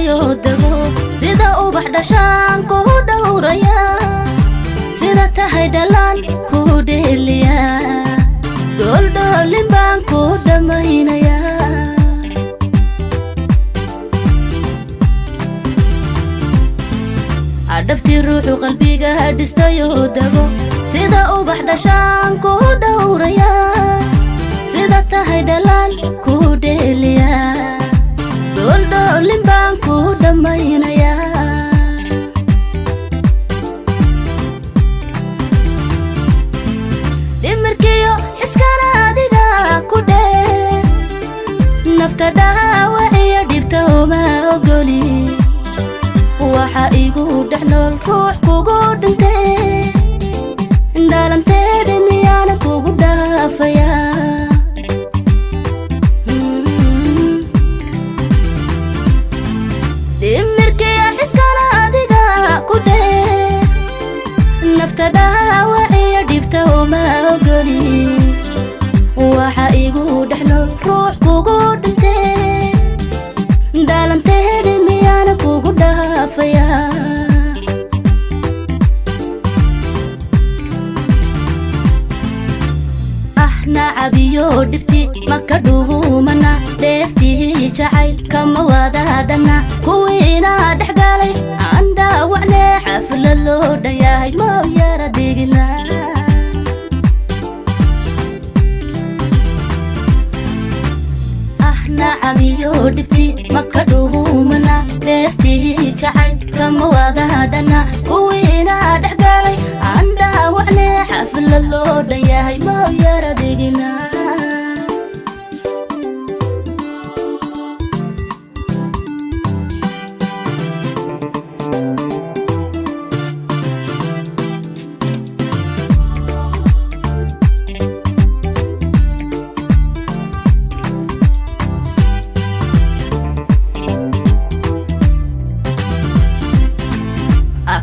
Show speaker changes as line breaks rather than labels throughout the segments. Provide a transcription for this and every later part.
dhistayo dago sida ubax dhashaan ku dhowraya sida tahay dhalaan ku dheeliya dholdholin baan ku dhamaynaya adabti ruuxu qalbiga dhistayo dago sida ubax dhashaan ku dhowraya sida tahay dhalaan ku dheeliya dholdholin baan ku dhamaynaya dhimirkiyo iskana adiga ku dhee nafta dhaawaciyo dhibta uma ogoli waxa igu dhex nool ruux kugu dhintay dhalanteeda miyaana kugu dhaafaya dhimirkiyo iskana adiga ku dhee nafta dhaawaciyo dhibta uma ogoli waxa igu dhex nool ruux kugu dhintay dhalanteeda miyaana kugu dhaafaya nacabiyo dhibti maka dhuumana dheeftii jacayl kama wadaadhana kuwiina dhex galay aan dhaawacne xaflad loo dhan yahay mau yara dhigina nacabiyo dhibti maka dhuumana dheeftii jacayl kama wadaadhana kuwiina dhex galay aan dhaawacne xaflad loo dhan yahay mau yara dhigina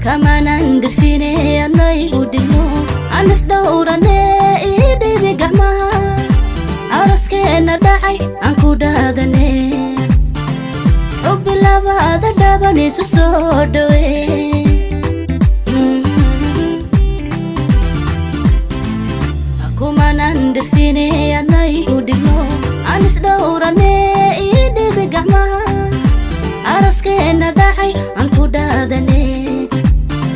kamanan dirfine anay udino anas dhowrane idhibi gacmaha araskeena dhacay aan ku dhaadane xubbi labada dhaban isu soo dhawe kumanan dirfine anay udino anas dhowrane idhibi gacmaha araskeena dhacay aan ku dhaadane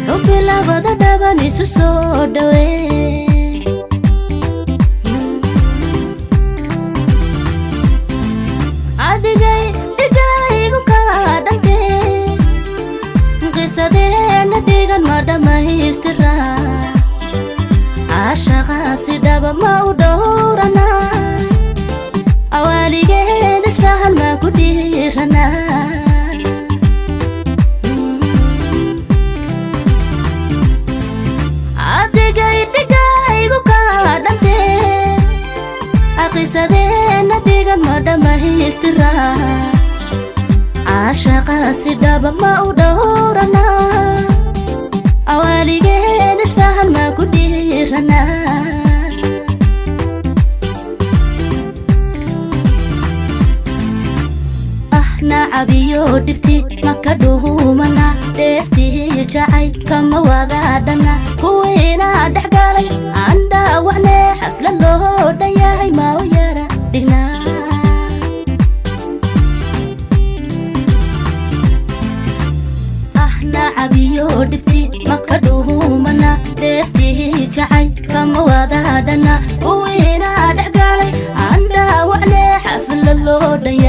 xubbi labada dhaban isu soo dhawe adigay dhigaygu ka dhante qisadeena dhigan ma dhammaystira caashaqaasi dhaba ma u dhowrana awaaligeen isfahan ma ku dhiirana qisadeena dhigan ma dhammaystira caashaqaasi dhaba ma u dhowrana awaaligeen isfahan ma ku dhiirana nacabiyo dhibti maka dhuumana dheeftii jacayl kama wadaadhana kuwiina dhex galay aan dhaawacne xaflad loo dhan yahay mau yara dhigna nacabiyo dhibti maka dhuumana dheeftii jacayl kama wadaadhana kuwiina dhex galay aan dhaawacne xaflad loo dhan yahay